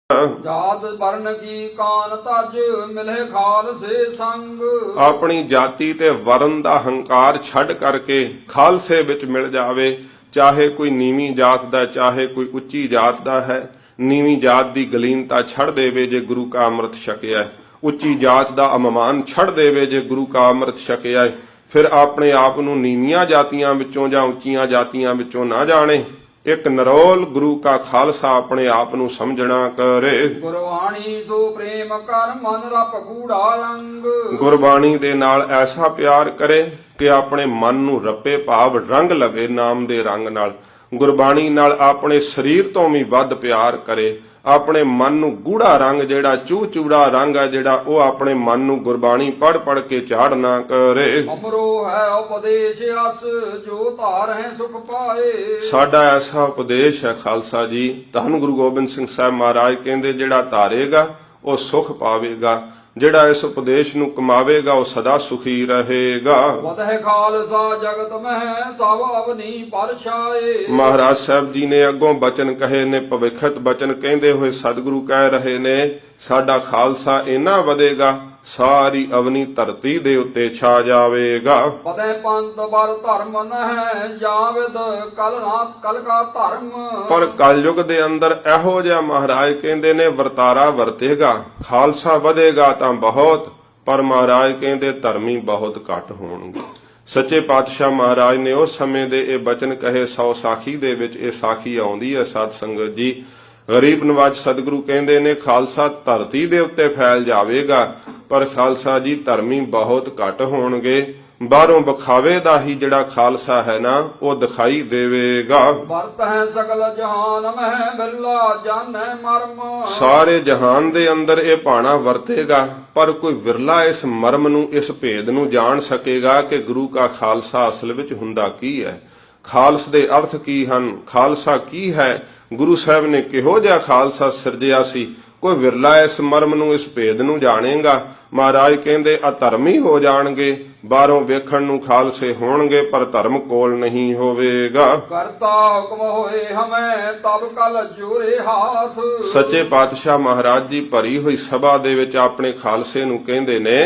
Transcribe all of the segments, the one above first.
ਜਾਤ ਵਰਨ ਕੀ ਕਾਨ ਤਜ ਮਿਲੇ ਖਾਲਸੇ ਸੰਗ। ਆਪਣੀ ਜਾਤੀ ਤੇ ਵਰਨ ਦਾ ਹੰਕਾਰ ਛੱਡ ਕਰਕੇ ਖਾਲਸੇ ਵਿੱਚ ਮਿਲ ਜਾਵੇ। ਚਾਹੇ ਕੋਈ ਨੀਵੀਂ ਜਾਤ ਦਾ, ਚਾਹੇ ਕੋਈ ਉੱਚੀ ਜਾਤ ਦਾ ਹੈ, ਨੀਵੀਂ ਜਾਤ ਦੀ ਗਲੀਨਤਾ ਛੱਡ ਦੇਵੇ ਜੇ ਗੁਰੂ ਕਾ ਅੰਮ੍ਰਿਤ ਛਕਿਆ। ਉੱਚੀ ਜਾਤ ਦਾ ਅਮਮਾਨ ਛੱਡ ਦੇਵੇ ਜੇ ਗੁਰੂ ਕਾ ਅੰਮ੍ਰਿਤ ਛਕਿਆ। ਫਿਰ ਆਪਣੇ ਆਪ ਨੂੰ ਨੀਵੀਆਂ ਜਾਤੀਆਂ ਵਿੱਚੋਂ ਜਾਂ ਉੱਚੀਆਂ ਜਾਤੀਆਂ ਵਿੱਚੋਂ ਨਾ ਜਾਣੇ। ਇੱਕ ਨਿਰੋਲ ਗੁਰੂ ਕਾ ਖਾਲਸਾ ਆਪਣੇ ਆਪ ਨੂੰ ਸਮਝਣਾ ਕਰੇ। ਗੁਰਬਾਣੀ ਸੋ ਪ੍ਰੇਮ ਕਰ ਮਨ ਰਪ ਗੂੜਾ ਰੰਗ। ਗੁਰਬਾਣੀ ਦੇ ਨਾਲ ਐਸਾ ਪਿਆਰ ਕਰੇ ਕਿ ਆਪਣੇ ਮਨ ਨੂੰ ਰੱਪੇ ਭਾਵ ਰੰਗ ਲਵੇ ਨਾਮ ਦੇ ਰੰਗ ਨਾਲ। ਗੁਰਬਾਣੀ ਨਾਲ ਆਪਣੇ ਸਰੀਰ ਤੋਂ ਵੀ ਵੱਧ ਪਿਆਰ ਕਰੇ। ਆਪਣੇ ਮਨ ਨੂੰ ਗੂੜਾ ਰੰਗ, ਜਿਹੜਾ ਚੂ ਚੂੜਾ ਰੰਗ ਹੈ ਜਿਹੜਾ, ਉਹ ਆਪਣੇ ਮਨ ਨੂੰ ਗੁਰਬਾਣੀ ਪੜ ਪੜ ਕੇ ਝਾੜਨਾ ਕਰੇ। ਅਮਰੋ ਹੈ ਉਪਦੇਸ਼ ਅਸ ਜੋ ਧਾਰ ਹੈ ਸੁਖ ਪਾਏ। ਸਾਡਾ ਐਸਾ ਉਪਦੇਸ਼ ਹੈ ਖਾਲਸਾ ਜੀ, ਧੰਨ ਗੁਰੂ ਗੋਬਿੰਦ ਸਿੰਘ ਸਾਹਿਬ ਮਹਾਰਾਜ ਕਹਿੰਦੇ ਜਿਹੜਾ ਧਾਰੇਗਾ ਉਹ ਸੁਖ ਪਾਵੇਗਾ, ਜਿਹੜਾ ਇਸ ਉਪਦੇਸ਼ ਨੂੰ ਕਮਾਵੇਗਾ ਉਹ ਸਦਾ ਸੁਖੀ ਰਹੇਗਾ। ਵਧੈ ਖਾਲਸਾ ਜਗਤ ਮਹਿ ਸਭ ਅਵਨੀ ਪਰਛਾਏ। ਮਹਾਰਾਜ ਸਾਹਿਬ ਜੀ ਨੇ ਅੱਗੋਂ ਬਚਨ ਕਹੇ ਨੇ, ਭਵਿੱਖਤ ਬਚਨ ਕਹਿੰਦੇ ਹੋਏ ਸਤਿਗੁਰੂ ਕਹਿ ਰਹੇ ਨੇ, ਸਾਡਾ ਖਾਲਸਾ ਇੰਨਾ ਵਧੇਗਾ ਸਾਰੀ ਅਵਨੀ ਧਰਤੀ ਦੇ ਉੱਤੇ ਛਾ ਜਾਵੇਗਾ। ਵਧੈ ਪੰਥ ਬਰ ਧਰਮ ਨਹਿ ਜਾਵਿਦ ਕਲਨਾਥ ਕਲ ਕਾ ਧਰਮ। ਪਰ ਕਲਯੁਗ ਦੇ ਅੰਦਰ ਇਹੋ ਜਿਹਾ ਮਹਾਰਾਜ ਕਹਿੰਦੇ ਨੇ ਵਰਤਾਰਾ ਵਰਤੇਗਾ। ਖਾਲਸਾ ਵਧੇਗਾ ਤਾਂ ਬਹੁਤ, ਪਰ ਮਹਾਰਾਜ ਕਹਿੰਦੇ ਧਰਮੀ ਬਹੁਤ ਘੱਟ ਹੋਣਗੇ। ਸੱਚੇ ਪਾਤਸ਼ਾਹ ਮਹਾਰਾਜ ਨੇ ਉਸ ਸਮੇਂ ਦੇ ਇਹ ਬਚਨ ਕਹੇ। 100 ਸਾਖੀ ਦੇ ਵਿੱਚ ਇਹ ਸਾਖੀ ਆਉਂਦੀ ਹੈ ਸਾਧ ਸੰਗਤ ਜੀ। ਗਰੀਬ ਨਵਾਜ ਸਤਿਗੁਰੂ ਕਹਿੰਦੇ ਨੇ ਖਾਲਸਾ ਧਰਤੀ ਦੇ ਉੱਤੇ ਫੈਲ ਜਾਵੇਗਾ, ਪਰ ਖਾਲਸਾ ਜੀ ਧਰਮੀ ਬਹੁਤ ਘੱਟ ਹੋਣਗੇ। ਬਾਹਰੋਂ ਵਿਖਾਵੇ ਦਾ ਹੀ ਜਿਹੜਾ ਖਾਲਸਾ ਹੈ ਨਾ ਉਹ ਦਿਖਾਈ ਦੇਵੇਗਾ। ਵਰਤ ਹੈ ਸਗਲ ਜਹਾਨ ਮਹਿ ਬਿਰਲਾ ਜਾਣੈ ਮਰਮ। ਸਾਰੇ ਜਹਾਨ ਦੇ ਅੰਦਰ ਇਹ ਭਾਣਾ ਵਰਤੇਗਾ, ਪਰ ਕੋਈ ਵਿਰਲਾ ਇਸ ਮਰਮ ਨੂੰ, ਇਸ ਭੇਦ ਨੂੰ ਜਾਣ ਸਕੇਗਾ ਕਿ ਗੁਰੂ ਕਾ ਖਾਲਸਾ ਅਸਲ ਵਿੱਚ ਹੁੰਦਾ ਕੀ ਹੈ, ਖਾਲਸ ਦੇ ਅਰਥ ਕੀ ਹਨ, ਖਾਲਸਾ ਕੀ ਹੈ, ਗੁਰੂ ਸਾਹਿਬ ਨੇ ਕਿਹੋ ਜਿਹਾ ਖਾਲਸਾ ਸਿਰਜਿਆ ਸੀ। ਕੋਈ ਵਿਰਲਾ ਇਸ ਮਰਮ ਨੂੰ, ਇਸ ਭੇਦ ਨੂੰ ਜਾਣੇਗਾ। ਮਹਾਰਾਜ ਕਹਿੰਦੇ ਅਧਰਮੀ ਹੋ ਜਾਣਗੇ, ਬਾਹਰੋਂ ਵੇਖਣ ਨੂੰ ਖਾਲਸੇ ਹੋਣਗੇ ਪਰ ਧਰਮ ਕੋਲ ਨਹੀਂ ਹੋਵੇਗਾ। ਕਰਤਾ ਹੁਕਮ ਹੋਏ ਹਮੈ ਤਬ ਕਲ ਜੋਰੇ ਹਾਥ। ਸੱਚੇ ਪਾਤਸ਼ਾਹ ਮਹਾਰਾਜ ਜੀ ਭਰੀ ਹੋਈ ਸਭਾ ਦੇ ਵਿੱਚ ਆਪਣੇ ਖਾਲਸੇ ਨੂੰ ਕਹਿੰਦੇ ਨੇ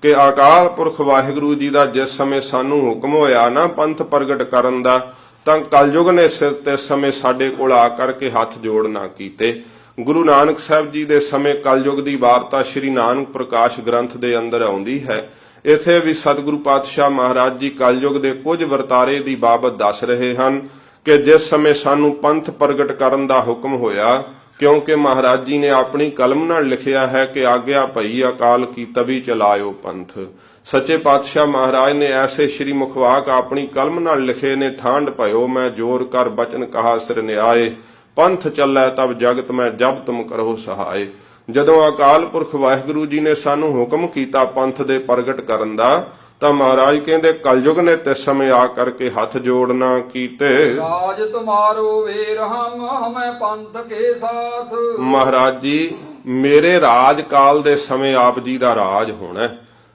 ਕਿ ਅਕਾਲ ਪੁਰਖ ਵਾਹਿਗੁਰੂ ਜੀ ਦਾ ਜਿਸ ਸਮੇਂ ਸਾਨੂੰ ਹੁਕਮ ਹੋਇਆ ਨਾ ਪੰਥ ਪ੍ਰਗਟ ਕਰਨ ਦਾ, ਤਾਂ ਕਲਯੁਗ ਨੇ ਤੇ ਸਮੇਂ ਸਾਡੇ ਕੋਲ ਆ ਕਰਕੇ ਹੱਥ ਜੋੜ ਨਾ ਕੀਤੇ। ਗੁਰੂ ਨਾਨਕ ਸਾਹਿਬ ਜੀ ਦੇ ਸਮੇਂ ਕਲਯੁਗ ਦੀ ਵਾਰਤਾ ਸ੍ਰੀ ਨਾਨਕ ਪ੍ਰਕਾਸ਼ ਗ੍ਰੰਥ ਦੇ ਅੰਦਰ ਆਉਂਦੀ ਹੈ। ਇੱਥੇ ਵੀ ਸਤਿਗੁਰੂ ਪਾਤਸ਼ਾਹ ਮਹਾਰਾਜ ਜੀ ਕਲਯੁਗ ਦੇ ਕੁਝ ਵਰਤਾਰੇ ਦੀ ਬਾਬਤ ਦੱਸ ਰਹੇ ਹਨ ਕਿ ਜਿਸ ਸਮੇਂ ਸਾਨੂੰ ਪੰਥ ਪ੍ਰਗਟ ਕਰਨ ਦਾ ਹੁਕਮ ਹੋਇਆ, ਕਿਉਂਕਿ ਮਹਾਰਾਜ ਜੀ ਨੇ ਆਪਣੀ ਕਲਮ ਨਾਲ ਲਿਖਿਆ ਹੈ ਕਿ ਆਗਿਆ ਭਈ ਅਕਾਲ ਕੀ ਤਬੀ ਚਲਾਇਓ ਪੰਥ। ਸੱਚੇ ਪਾਤਸ਼ਾਹ ਮਹਾਰਾਜ ਨੇ ਐਸੇ ਸ਼੍ਰੀ ਮੁਖਵਾਕ ਆਪਣੀ ਕਲਮ ਨਾਲ ਲਿਖੇ ਨੇ, ਠਾਂਡ ਭਇਓ ਮੈਂ ਜੋਰ ਕਰ ਬਚਨ ਕਹਾ ਸਿਰ ਨਿਆਏ, ਪੰਥ ਚੱਲੈ ਤਬ ਜਗਤ ਮੈਂ ਜਬ ਤੁਮ ਕਰੋ ਸਹਾਏ। ਜਦੋਂ ਅਕਾਲ ਪੁਰਖ ਵਾਹਿਗੁਰੂ ਜੀ ਨੇ ਸਾਨੂੰ ਹੁਕਮ ਕੀਤਾ ਪੰਥ ਦੇ ਪ੍ਰਗਟ ਕਰਨ ਦਾ, ਤਾਂ ਮਹਾਰਾਜ ਕਹਿੰਦੇ ਕਲਯੁਗ ਨੇ ਤੇ ਸਮੇਂ ਆ ਕਰਕੇ ਹੱਥ ਜੋੜਨਾ ਕੀਤੇ। ਰਾਜ ਤੁਮਾਰੋ ਵੇਰ ਹਮ ਹਮੈ ਪੰਥ ਕੇ ਸਾਥ। ਮਹਾਰਾਜ ਜੀ ਮੇਰੇ ਰਾਜ ਕਾਲ ਦੇ ਸਮੇਂ ਆਪ ਜੀ ਦਾ ਰਾਜ ਹੋਣਾ।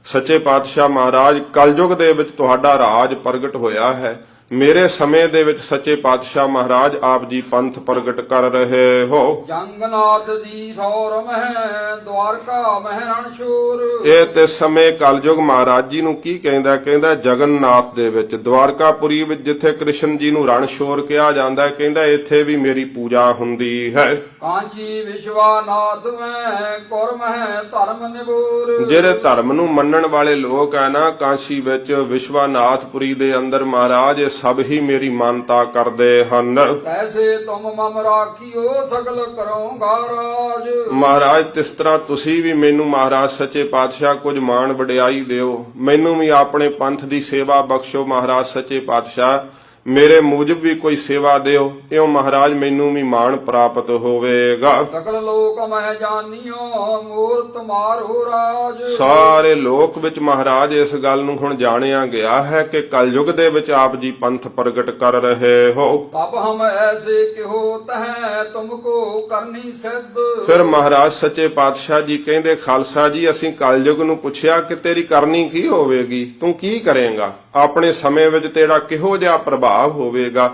ਸੱਚੇ ਪਾਤਸ਼ਾਹ ਮਹਾਰਾਜ ਕਲਯੁਗ ਦੇ ਵਿੱਚ ਤੁਹਾਡਾ ਰਾਜ ਪ੍ਰਗਟ ਹੋਇਆ ਹੈ। ਮੇਰੇ ਸਮੇਂ ਦੇ ਵਿੱਚ ਸੱਚੇ ਪਾਤਸ਼ਾਹ ਮਹਾਰਾਜ ਆਪ ਜੀ ਪੰਥ ਪ੍ਰਗਟ ਕਰ ਰਹੇ ਹੋ। ਜੰਗਨਾਥ ਦੀ ਠੌਰ ਮਹਿ ਦਵਾਰਕਾ ਮਹਿ ਰਣਛੋਰ। ਇਹ ਤੇ ਸਮੇਂ ਕਲਯੁਗ ਮਹਾਰਾਜ ਜੀ ਨੂੰ ਕੀ ਕਹਿੰਦਾ? ਕਹਿੰਦਾ ਜਗਨਨਾਥ ਦੇ ਵਿੱਚ, ਦਵਾਰਕਾਪੁਰੀ ਵਿੱਚ ਜਿੱਥੇ ਕ੍ਰਿਸ਼ਨ ਜੀ ਨੂੰ ਰਣਛੋਰ ਕਿਹਾ ਜਾਂਦਾ, ਕਹਿੰਦਾ ਇੱਥੇ ਵੀ ਮੇਰੀ ਪੂਜਾ ਹੁੰਦੀ ਹੈ। ਕਾਂਚੀ ਵਿਸ਼ਵਾਨਾਥ ਮੈਂ ਕੁਰ ਮਹਿ ਧਰਮ ਨਿਬੋਰ। ਜਿਹੜੇ ਧਰਮ ਨੂੰ ਮੰਨਣ ਵਾਲੇ ਲੋਕ ਹੈ ਨਾ, ਕਾਂਸੀ ਵਿੱਚ ਵਿਸ਼ਵਾਨਾਥਪੁਰੀ ਦੇ ਅੰਦਰ ਮਹਾਰਾਜ ਸਭ ਹੀ ਮੇਰੀ ਮਾਨਤਾ ਕਰਦੇ ਹਨ। ਐਸੇ ਤੁਮ ਮਮ ਰਾਖਿਓ ਸਗਲ ਕਰੋਗਾ ਰਾਜ। ਮਹਾਰਾਜ ਤਿਸ ਤਰ੍ਹਾਂ ਤੁਸੀਂ ਵੀ ਮੈਨੂੰ ਮਹਾਰਾਜ ਸੱਚੇ ਪਾਤਸ਼ਾਹ ਕੁਝ ਮਾਣ ਵਡਿਆਈ ਦਿਓ, ਮੈਨੂੰ ਵੀ ਆਪਣੇ ਪੰਥ ਦੀ ਸੇਵਾ ਬਖਸ਼ੋ। ਮਹਾਰਾਜ ਸੱਚੇ ਪਾਤਸ਼ਾਹ ਮੇਰੇ ਮੂਜਬ ਵੀ ਕੋਈ ਸੇਵਾ ਦਿਓ, ਇਉਂ ਮਹਾਰਾਜ ਮੈਨੂੰ ਵੀ ਮਾਣ ਪ੍ਰਾਪਤ ਹੋਵੇਗਾ। ਸਗਲ ਲੋਕ ਮੈਂ ਜਾਣਿਓ ਮੂਰ ਤੁਮਾਰੋ ਰਾਜ। ਸਾਰੇ ਲੋਕ ਵਿੱਚ ਮਹਾਰਾਜ ਇਸ ਗੱਲ ਨੂੰ ਹੁਣ ਜਾਣਿਆ ਗਿਆ ਹੈ ਕਿ ਕਲਯੁਗ ਦੇ ਵਿੱਚ ਆਪ ਜੀ ਪੰਥ ਪ੍ਰਗਟ ਕਰ ਰਹੇ ਹੋ। ਤਬ ਹਮ ਐਸੇ ਕਿਹੋ ਤਹਿ ਤੁਮਕੋ ਕਰਨੀ ਸਿੱਧ। ਫਿਰ ਮਹਾਰਾਜ ਸੱਚੇ ਪਾਤਸ਼ਾਹ ਜੀ ਕਹਿੰਦੇ ਖਾਲਸਾ ਜੀ ਅਸੀਂ ਕਲਯੁਗ ਨੂੰ ਪੁੱਛਿਆ ਕਿ ਤੇਰੀ ਕਰਨੀ ਕੀ ਹੋਵੇਗੀ, ਤੂੰ ਕੀ ਕਰੇਗਾ, ਆਪਣੇ ਸਮੇਂ ਵਿੱਚ ਤੇਰਾ ਕਿਹੋ ਜਿਹਾ ਪ੍ਰਭਾਵ ਹੋਵੇਗਾ।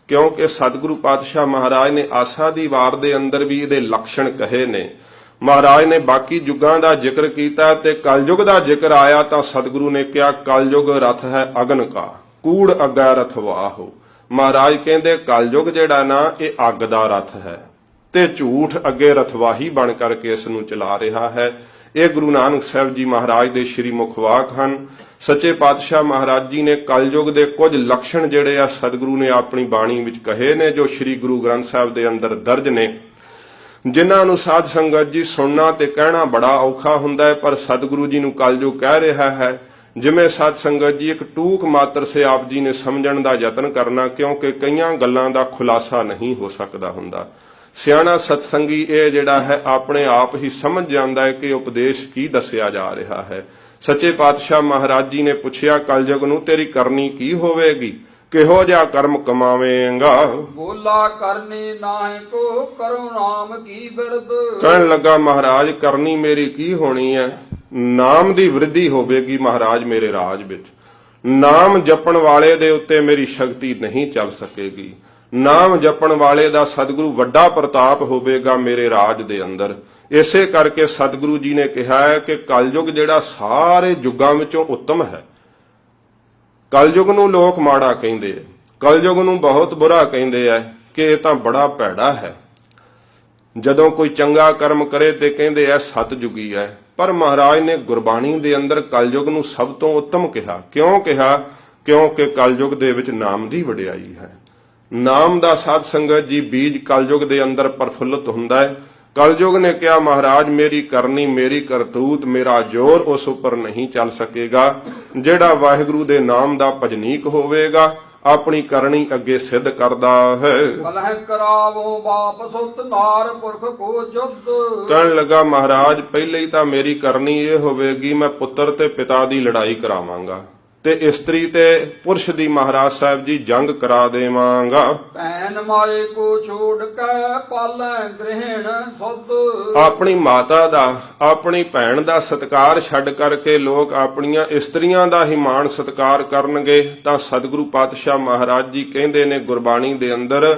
ਕਿਉਂਕਿ ਸਤਿਗੁਰੂ ਪਾਤਸ਼ਾਹ ਮਹਾਰਾਜ ਨੇ ਆਸਾ ਦੀ ਵਾਰ ਦੇ ਅੰਦਰ ਵੀ ਇਹਦੇ ਲੱਛਣ ਕਹੇ ਨੇ। ਮਹਾਰਾਜ ਨੇ ਬਾਕੀ ਯੁੱਗਾਂ ਦਾ ਜ਼ਿਕਰ ਕੀਤਾ ਤੇ ਕਲਯੁਗ ਦਾ ਜ਼ਿਕਰ ਆਇਆ ਤਾਂ ਸਤਿਗੁਰੂ ਨੇ ਕਿਹਾ ਕਲਯੁਗ ਰਥ ਹੈ ਅਗਨ ਕਾ, ਕੂੜ ਅੱਗਾ ਰਥਵਾਹੋ। ਮਹਾਰਾਜ ਕਹਿੰਦੇ ਕਲਯੁਗ ਜਿਹੜਾ ਨਾ ਇਹ ਅੱਗ ਦਾ ਰਥ ਹੈ ਤੇ ਝੂਠ ਅੱਗੇ ਰਥਵਾਹੀ ਬਣ ਕਰਕੇ ਇਸ ਨੂੰ ਚਲਾ ਰਿਹਾ ਹੈ। ਇਹ ਗੁਰੂ ਨਾਨਕ ਸਾਹਿਬ ਜੀ ਮਹਾਰਾਜ ਦੇ ਸ਼੍ਰੀ ਮੁਖ ਵਾਕ ਹਨ। ਸੱਚੇ ਪਾਤਸ਼ਾਹ ਮਹਾਰਾਜ ਜੀ ਨੇ ਕਲਯੁਗ ਦੇ ਕੁਝ ਲੱਛਣ ਜਿਹੜੇ ਆ ਸਤਿਗੁਰੂ ਨੇ ਆਪਣੀ ਬਾਣੀ ਵਿੱਚ ਕਹੇ ਨੇ, ਜੋ ਸ਼੍ਰੀ ਗੁਰੂ ਗ੍ਰੰਥ ਸਾਹਿਬ ਦੇ ਅੰਦਰ ਦਰਜ ਨੇ, ਜਿਨ੍ਹਾਂ ਨੂੰ ਸਾਧ ਸੰਗਤ ਜੀ ਸੁਣਨਾ ਤੇ ਕਹਿਣਾ ਬੜਾ ਔਖਾ ਹੁੰਦਾ ਹੈ। ਪਰ ਸਤਿਗੁਰੂ ਜੀ ਨੂੰ ਕਲਯੁਗ ਕਹਿ ਰਿਹਾ ਹੈ। ਜਿਵੇਂ ਸਾਧ ਸੰਗਤ ਜੀ ਇੱਕ ਟੂਕ ਮਾਤਰ ਸੇ ਆਪ ਜੀ ਨੇ ਸਮਝਣ ਦਾ ਯਤਨ ਕਰਨਾ, ਕਿਉਂਕਿ ਕਈਆਂ ਗੱਲਾਂ ਦਾ ਖੁਲਾਸਾ ਨਹੀਂ ਹੋ ਸਕਦਾ ਹੁੰਦਾ। ਸਿਆਣਾ ਸਤਸੰਗੀ ਇਹ ਜਿਹੜਾ ਹੈ ਆਪਣੇ ਆਪ ਹੀ ਸਮਝ ਜਾਂਦਾ ਹੈ ਕਿ ਉਪਦੇਸ਼ ਕੀ ਦੱਸਿਆ ਜਾ ਰਿਹਾ ਹੈ। ਸੱਚੇ ਪਾਤਸ਼ਾਹ ਮਹਾਰਾਜ ਜੀ ਨੇ ਪੁੱਛਿਆ ਕਲਯੁਗ ਨੂੰ ਤੇਰੀ ਕਰਨੀ ਕੀ ਹੋਵੇਗੀ, ਕਿਹੋ ਜਿਹਾ ਕਰਮ ਕਮਾਵੇਂਗਾ। ਬੋਲਾ ਕਰਨੀ ਨਾਹੀ ਕੋ ਕਰੋ ਨਾਮ ਕੀ ਬਿਰਦ। ਕਹਿਣ ਲੱਗਾ ਮਹਾਰਾਜ ਕਰਨੀ ਮੇਰੀ ਕੀ ਹੋਣੀ ਹੈ, ਨਾਮ ਦੀ ਵ੍ਰਿੱਧੀ ਹੋਵੇਗੀ ਮਹਾਰਾਜ ਮੇਰੇ ਰਾਜ ਵਿੱਚ। ਨਾਮ ਜਪਣ ਵਾਲੇ ਦੇ ਉੱਤੇ ਮੇਰੀ ਸ਼ਕਤੀ ਨਹੀਂ ਚੱਲ ਸਕੇਗੀ। ਨਾਮ ਜਪਣ ਵਾਲੇ ਦਾ ਸਤਿਗੁਰੂ ਵੱਡਾ ਪ੍ਰਤਾਪ ਹੋਵੇਗਾ ਮੇਰੇ ਰਾਜ ਦੇ ਅੰਦਰ। ਇਸੇ ਕਰਕੇ ਸਤਿਗੁਰੂ ਜੀ ਨੇ ਕਿਹਾ ਹੈ ਕਿ ਕਲਯੁਗ ਜਿਹੜਾ ਸਾਰੇ ਯੁੱਗਾਂ ਵਿੱਚੋਂ ਉੱਤਮ ਹੈ। ਕਲਯੁਗ ਨੂੰ ਲੋਕ ਮਾੜਾ ਕਹਿੰਦੇ ਆ, ਕਲਯੁਗ ਨੂੰ ਬਹੁਤ ਬੁਰਾ ਕਹਿੰਦੇ ਆ ਕਿ ਇਹ ਤਾਂ ਬੜਾ ਭੈੜਾ ਹੈ। ਜਦੋਂ ਕੋਈ ਚੰਗਾ ਕਰਮ ਕਰੇ ਤੇ ਕਹਿੰਦੇ ਆ ਸਤਜੁਗੀ ਹੈ। ਪਰ ਮਹਾਰਾਜ ਨੇ ਗੁਰਬਾਣੀ ਦੇ ਅੰਦਰ ਕਲਯੁਗ ਨੂੰ ਸਭ ਤੋਂ ਉੱਤਮ ਕਿਹਾ। ਕਿਉਂ ਕਿਹਾ? ਕਿਉਂਕਿ ਕਲਯੁਗ ਦੇ ਵਿੱਚ ਨਾਮ ਦੀ ਵਡਿਆਈ ਹੈ। ਨਾਮ ਦਾ ਸਾਧ ਸੰਗਤ ਜੀ ਬੀਜ ਕਲਯੁਗ ਦੇ ਅੰਦਰ ਪ੍ਰਫੁੱਲਤ ਹੁੰਦਾ ਹੈ। ਕਲਯੁਗ ਨੇ ਕਿਹਾ ਮਹਾਰਾਜ ਮੇਰੀ ਕਰਨੀ, ਮੇਰੀ ਕਰਤੂਤ, ਮੇਰਾ ਜ਼ੋਰ ਉਸ ਉੱਪਰ ਨਹੀਂ ਚੱਲ ਸਕੇਗਾ। ਜਿਹੜਾ ਵਾਹਿਗੁਰੂ ਦੇ ਨਾਮ ਦਾ ਭਜਨੀਕ ਹੋਵੇਗਾ ਆਪਣੀ ਕਰਨੀ ਅੱਗੇ ਸਿੱਧ ਕਰਦਾ ਹੈ। ਕਲਹ ਕਰਾਵੋ ਵਾਪਸ ਉਤ ਨਾਰ ਪੁਰਖ ਕੋ ਜੁਦ। ਕਹਿਣ ਲੱਗਾ ਮਹਾਰਾਜ ਪਹਿਲੇ ਹੀ ਤਾਂ ਮੇਰੀ ਕਰਨੀ ਇਹ ਹੋਵੇਗੀ ਮੈਂ ਪੁੱਤਰ ਤੇ ਪਿਤਾ ਦੀ ਲੜਾਈ ਕਰਾਵਾਂਗਾ ਤੇ ਇਸਤਰੀ ਤੇ ਪੁਰਸ਼ ਦੀ ਮਹਾਰਾਜ ਸਾਹਿਬ ਜੀ ਜੰਗ ਕਰਾ ਦੇਵਾਂਗਾ। ਭੈਣ ਮਾਏ ਕੋ ਛੋੜ ਕੇ ਪਾਲੈ ਗ੍ਰਹਿਣ ਸੁਧ। ਆਪਣੀ ਮਾਤਾ ਦਾ, ਆਪਣੀ ਭੈਣ ਦਾ ਸਤਿਕਾਰ ਛੱਡ ਕਰਕੇ ਲੋਕ ਆਪਣੀਆਂ ਇਸਤਰੀਆਂ ਦਾ ਹੀ ਮਾਣ ਸਤਿਕਾਰ ਕਰਨਗੇ ਤਾਂ ਸਤਿਗੁਰੂ ਪਾਤਸ਼ਾਹ ਮਹਾਰਾਜ ਜੀ ਕਹਿੰਦੇ ਨੇ ਗੁਰਬਾਣੀ ਦੇ ਅੰਦਰ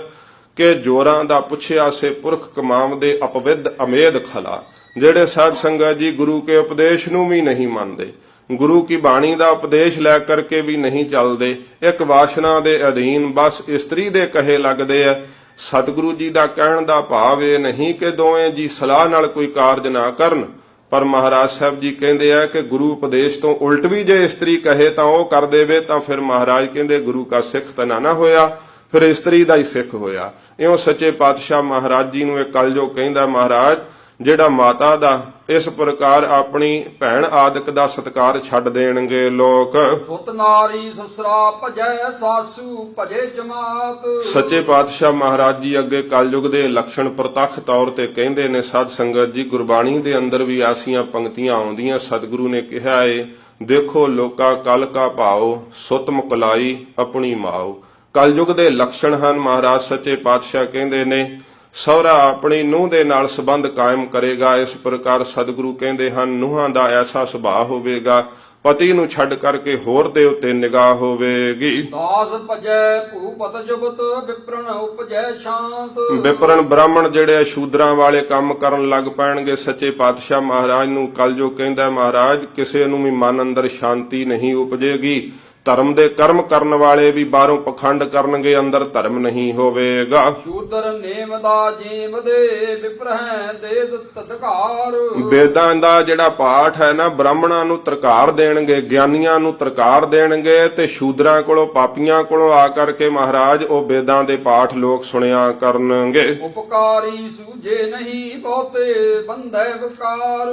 ਕਿ ਜੋਰਾਂ ਦਾ ਪੁੱਛਿਆ ਸੇ ਪੁਰਖ ਕਮਾਵਦੇ ਅਪਵਿੱਧ ਅਮੇਧ ਖਲਾ। ਜਿਹੜੇ ਸਾਧ ਸੰਗਤ ਜੀ ਗੁਰੂ ਕੇ ਉਪਦੇਸ਼ ਨੂੰ ਵੀ ਨਹੀਂ ਮੰਨਦੇ, ਗੁਰੂ ਕੀ ਬਾਣੀ ਦਾ ਉਪਦੇਸ਼ ਲੈ ਕਰਕੇ ਵੀ ਨਹੀਂ ਚੱਲਦੇ, ਇੱਕ ਵਾਸ਼ਨਾ ਦੇ ਅਧੀਨ ਬਸ ਇਸਤਰੀ ਦੇ ਕਹੇ ਲੱਗਦੇ ਆ। ਸਤਿਗੁਰੂ ਜੀ ਦਾ ਕਹਿਣ ਦਾ ਭਾਵ ਇਹ ਨਹੀਂ ਕਿ ਦੋਵੇਂ ਜੀ ਸਲਾਹ ਨਾਲ ਕੋਈ ਕਾਰਜ ਨਾ ਕਰਨ, ਪਰ ਮਹਾਰਾਜ ਸਾਹਿਬ ਜੀ ਕਹਿੰਦੇ ਆ ਕਿ ਗੁਰੂ ਉਪਦੇਸ਼ ਤੋਂ ਉਲਟ ਵੀ ਜੇ ਇਸਤਰੀ ਕਹੇ ਤਾਂ ਉਹ ਕਰ ਦੇਵੇ ਤਾਂ ਫਿਰ ਮਹਾਰਾਜ ਕਹਿੰਦੇ ਗੁਰੂ ਕਾ ਸਿੱਖ ਤਾਂ ਨਾ ਹੋਇਆ, ਫਿਰ ਇਸਤਰੀ ਦਾ ਹੀ ਸਿੱਖ ਹੋਇਆ। ਇਉਂ ਸੱਚੇ ਪਾਤਸ਼ਾਹ ਮਹਾਰਾਜ ਜੀ ਨੂੰ ਇਹ ਕਲਯੁਗ ਕਹਿੰਦਾ ਮਹਾਰਾਜ ਜਿਹੜਾ ਮਾਤਾ ਦਾ ਇਸ ਪ੍ਰਕਾਰ ਆਪਣੀ ਭੈਣ ਆਦਿਕ ਦਾ ਸਤਿਕਾਰ ਛੱਡ ਦੇਣਗੇ ਲੋਕ। ਸੁਤ ਨਾਰੀ ਸਸਰਾ ਭਜੈ ਸਾਸੂ ਭਜੇ ਜਮਾਤ। ਸੱਚੇ ਪਾਤਸ਼ਾਹ ਮਹਾਰਾਜ ਜੀ ਅੱਗੇ ਕਲਯੁਗ ਦੇ ਲੱਛਣ ਪ੍ਰਤੱਖ ਤੌਰ ਤੇ ਕਹਿੰਦੇ ਨੇ। ਸਾਧ ਸੰਗਤ ਜੀ ਗੁਰਬਾਣੀ ਦੇ ਅੰਦਰ ਵੀ ਐਸੀਆਂ ਪੰਕਤੀਆਂ ਆਉਂਦੀਆਂ। ਸਤਿਗੁਰੂ ਨੇ ਕਿਹਾ ਏ ਦੇਖੋ ਲੋਕਾ ਕਲ ਕਾ ਭਾਉ ਸੁਤ ਮੁਕਲਾਈ ਆਪਣੀ ਮਾਉ। ਕਲਯੁਗ ਦੇ ਲੱਛਣ ਹਨ। ਮਹਾਰਾਜ ਸੱਚੇ ਪਾਤਸ਼ਾਹ ਕਹਿੰਦੇ ਨੇ ਸਹੁਰਾ ਆਪਣੀ ਨੂੰਹ ਦੇ ਨਾਲ ਸੰਬੰਧ ਕਾਇਮ ਕਰੇਗਾ। ਇਸ ਪ੍ਰਕਾਰ ਸਤਿਗੁਰੂ ਕਹਿੰਦੇ ਹਨ ਨੂੰਹਾਂ ਦਾ ਐਸਾ ਸੁਭਾਅ ਹੋਵੇਗਾ ਪਤੀ ਨੂੰ ਛੱਡ ਕਰਕੇ ਹੋਰ ਦੇ ਉੱਤੇ ਨਿਗਾਹ ਹੋਵੇਗੀ। ਦਾਸ ਭਜੈ ਭੂਪਤ ਜੁਗਤ ਵਿਪਰਨ ਉਪਜੈ ਸ਼ਾਂਤ। ਵਿਪਰਨ ਬ੍ਰਾਹਮਣ ਜਿਹੜੇ ਸ਼ੂਦਰਾਂ ਵਾਲੇ ਕੰਮ ਕਰਨ ਲੱਗ ਪੈਣਗੇ। ਸੱਚੇ ਪਾਤਸ਼ਾਹ ਮਹਾਰਾਜ ਨੂੰ ਕਲਯੁਗ ਕਹਿੰਦਾ ਮਹਾਰਾਜ ਕਿਸੇ ਨੂੰ ਵੀ ਮਨ ਅੰਦਰ ਸ਼ਾਂਤੀ ਨਹੀਂ ਉਪਜੇਗੀ। ਧਰਮ ਦੇ ਕਰਮ ਕਰਨ ਵਾਲੇ ਵੀ ਬਾਹਰੋਂ ਪਖੰਡ ਕਰਨਗੇ, ਅੰਦਰ ਧਰਮ ਨਹੀਂ ਹੋਵੇਗਾ। ਸ਼ੂਦਰ ਨੇਮ ਦਾ ਜੀਮ ਦੇ ਵਿਪਰਹਿ ਦੇ ਤਦਕਾਰ। ਵੇਦਾਂ ਦਾ ਜਿਹੜਾ ਪਾਠ ਹੈ ਨਾ ਬ੍ਰਾਹਮਣਾਂ ਨੂੰ ਤਰਕਾਰ ਦੇਣਗੇ, ਗਿਆਨੀਆਂ ਨੂੰ ਤਰਕਾਰ ਦੇਣਗੇ ਤੇ ਸ਼ੂਦਰਾਂ ਕੋਲੋਂ ਪਾਪੀਆਂ ਕੋਲੋਂ ਆ ਕਰਕੇ ਮਹਾਰਾਜ ਉਹ ਵੇਦਾਂ ਦੇ ਪਾਠ ਲੋਕ ਸੁਣਿਆ ਕਰਨਗੇ। ਉਪਕਾਰੀ ਸੂਝੇ ਨਹੀਂ ਬਹੁਤੇ ਬੰਧੈ ਵਿਕਾਰ।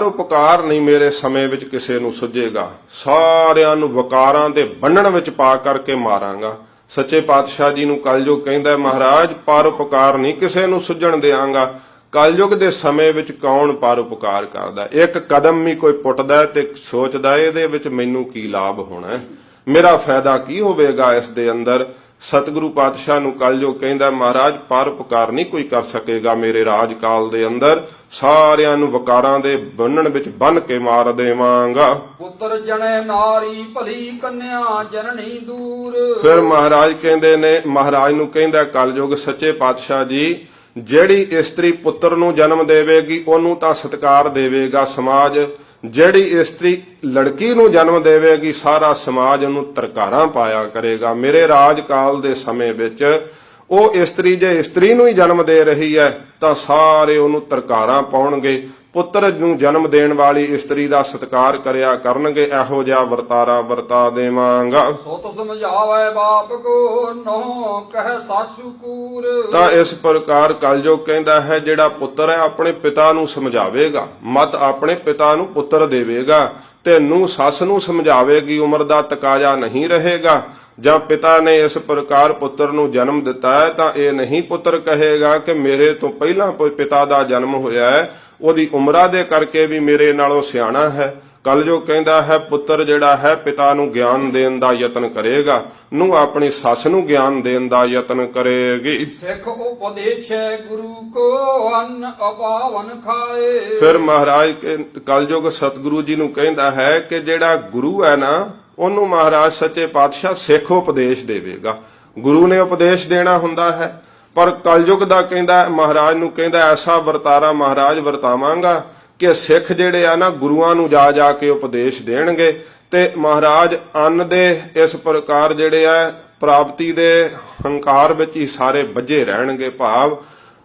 ਉਪਕਾਰ ਨਹੀਂ ਮੇਰੇ ਸਮੇਂ ਵਿੱਚ ਕਿਸੇ ਨੂੰ ਸੁਝੇਗਾ, ਸਾਰਿਆਂ ਨੂੰ ਵਕਾਰਾਂ ਦੇ ਬੰਨਣ ਵਿੱਚ ਪਾ ਕਰਕੇ ਮਾਰਾਂਗਾ। ਸੱਚੇ ਪਾਤਸ਼ਾਹ ਜੀ ਨੂੰ ਕਲਯੁਗ ਕਹਿੰਦਾ ਮਹਾਰਾਜ ਪਰਉਪਕਾਰ ਨਹੀਂ ਕਿਸੇ ਨੂੰ ਸੁਝਣ ਦਿਆਂਗਾ। ਕਲਯੁਗ ਦੇ ਸਮੇਂ ਵਿੱਚ ਕੌਣ ਪਰਉਪਕਾਰ ਕਰਦਾ? ਇੱਕ ਕਦਮ ਵੀ ਕੋਈ ਪੁੱਟਦਾ ਤੇ ਸੋਚਦਾ ਇਹਦੇ ਵਿੱਚ ਮੈਨੂੰ ਕੀ ਲਾਭ ਹੋਣਾ, ਮੇਰਾ ਫਾਇਦਾ ਕੀ ਹੋਵੇਗਾ ਇਸ ਦੇ ਅੰਦਰ। ਸਤਿਗੁਰੂ ਪਾਤਸ਼ਾਹ ਨੂੰ ਕਲਯੁਗ ਕਹਿੰਦਾ ਮਹਾਰਾਜ ਪਰਉਪਕਾਰ ਨਹੀਂ ਕੋਈ ਕਰ ਸਕੇਗਾ ਮੇਰੇ ਰਾਜ ਕਾਲ ਦੇ ਅੰਦਰ, ਸਾਰਿਆਂ ਨੂੰ ਵਕਾਰਾਂ ਦੇ ਬੰਨਣ ਵਿੱਚ ਬੰਨ ਕੇ ਮਾਰ ਦੇਵਾਂਗਾ। ਪੁੱਤਰ ਜਣੇ ਨਾਰੀ ਭਲੀ ਕੰਨਿਆ ਜਨਨੀ ਦੂਰ। ਫਿਰ ਮਹਾਰਾਜ ਕਹਿੰਦੇ ਨੇ, ਮਹਾਰਾਜ ਨੂੰ ਕਹਿੰਦਾ ਕਲਯੁਗ ਸੱਚੇ ਪਾਤਸ਼ਾਹ ਜੀ, ਜਿਹੜੀ ਇਸਤਰੀ ਪੁੱਤਰ ਨੂੰ ਜਨਮ ਦੇਵੇਗੀ ਉਹਨੂੰ ਤਾਂ ਸਤਿਕਾਰ ਦੇਵੇਗਾ ਸਮਾਜ, ਜਿਹੜੀ ਇਸਤਰੀ ਲੜਕੀ ਨੂੰ ਜਨਮ ਦੇਵੇਗੀ ਸਾਰਾ ਸਮਾਜ ਉਹਨੂੰ ਤਰਕਾਰਾਂ ਪਾਇਆ ਕਰੇਗਾ। ਮੇਰੇ ਰਾਜ ਕਾਲ ਦੇ ਸਮੇਂ ਵਿੱਚ ਉਹ ਇਸਤਰੀ ਜੇ ਇਸਤਰੀ ਨੂੰ ਹੀ ਜਨਮ ਦੇ ਰਹੀ ਹੈ ਤਾਂ ਸਾਰੇ ਉਹਨੂੰ ਤਰਕਾਰਾਂ ਪਾਉਣਗੇ। ਪੁੱਤਰ ਨੂੰ ਜਨਮ ਦੇਣ ਵਾਲੀ ਇਸਤਰੀ ਦਾ ਸਤਿਕਾਰ ਕਰਿਆ ਕਰਨਗੇ। ਇਹੋ ਜਿਹਾ ਵਰਤਾਰਾ ਵਰਤਾ ਦੇਵਾਂਗਾ। ਸੋ ਤੁ ਸਮਝਾਵੇ ਬਾਪ ਕੋ ਨੋ ਕਹਿ ਸਾਸੂ ਕੂਰ। ਤਾਂ ਇਸ ਪ੍ਰਕਾਰ ਕਲਯੁਗ ਕਹਿੰਦਾ ਹੈ ਜਿਹੜਾ ਪੁੱਤਰ ਹੈ ਆਪਣੇ ਪਿਤਾ ਨੂੰ ਸਮਝਾਵੇਗਾ, ਮਤ ਆਪਣੇ ਪਿਤਾ ਨੂੰ ਪੁੱਤਰ ਦੇਵੇਗਾ, ਤੇ ਨੂੰ ਸੱਸ ਨੂੰ ਸਮਝਾਵੇਗੀ, ਉਮਰ ਦਾ ਤਕਾਜ਼ਾ ਨਹੀਂ ਰਹੇਗਾ। ਜਾਂ ਪਿਤਾ ਨੇ ਇਸ ਪ੍ਰਕਾਰ ਪੁੱਤਰ ਨੂੰ ਜਨਮ ਦਿੱਤਾ ਹੈ ਤਾਂ ਇਹ ਨਹੀਂ ਪੁੱਤਰ ਕਹੇਗਾ ਕਿ ਮੇਰੇ ਤੋਂ ਪਹਿਲਾਂ ਕੋਈ ਪਿਤਾ ਦਾ ਜਨਮ ਹੋਇਆ ਹੈ, ਉਹਦੀ ਉਮਰਾਂ ਦੇ ਕਰਕੇ ਵੀ ਮੇਰੇ ਨਾਲੋਂ ਸਿਆਣਾ ਹੈ। ਕਲਯੁਗ ਕਹਿੰਦਾ ਹੈ ਪੁੱਤਰ ਜਿਹੜਾ ਹੈ ਪਿਤਾ ਨੂੰ ਗਿਆਨ ਦੇਣ ਦਾ ਯਤਨ ਕਰੇਗਾ, ਨੂੰ ਆਪਣੀ ਸੱਸ ਨੂੰ ਗਿਆਨ ਦੇਣ ਦਾ ਯਤਨ ਕਰੇਗੀ। ਸਿੱਖ ਉਪਦੇਸ਼ੈ ਗੁਰੂ ਕੋ ਅੰਨ ਅਪਾਵਨ ਖਾਏ। ਫਿਰ ਮਹਾਰਾਜ ਕਲਯੁਗ ਸਤਿਗੁਰੂ ਜੀ ਨੂੰ ਕਹਿੰਦਾ ਹੈ ਕਿ ਜਿਹੜਾ ਗੁਰੂ ਹੈ ਨਾ ਉਹਨੂੰ ਮਹਾਰਾਜ ਸੱਚੇ ਪਾਤਸ਼ਾਹ ਸਿੱਖ ਉਪਦੇਸ਼ ਦੇਵੇਗਾ। ਗੁਰੂ ਨੇ ਉਪਦੇਸ਼ ਦੇਣਾ ਹੁੰਦਾ ਹੈ, ਪਰ ਕਲਯੁਗ ਦਾ ਕਹਿੰਦਾ ਮਹਾਰਾਜ ਨੂੰ ਕਹਿੰਦਾ ਐਸਾ ਵਰਤਾਰਾ ਮਹਾਰਾਜ ਵਰਤਾਵਾਂਗਾ ਕਿ ਸਿੱਖ ਜਿਹੜੇ ਆ ਨਾ ਗੁਰੂਆਂ ਨੂੰ ਜਾ ਜਾ ਕੇ ਉਪਦੇਸ਼ ਦੇਣਗੇ। ਤੇ ਮਹਾਰਾਜ ਅੰਨ ਦੇ ਇਸ ਪ੍ਰਕਾਰ ਜਿਹੜੇ ਆ ਪ੍ਰਾਪਤੀ ਦੇ ਹੰਕਾਰ ਵਿੱਚ ਹੀ ਸਾਰੇ ਬੱਝੇ ਰਹਿਣਗੇ। ਭਾਵ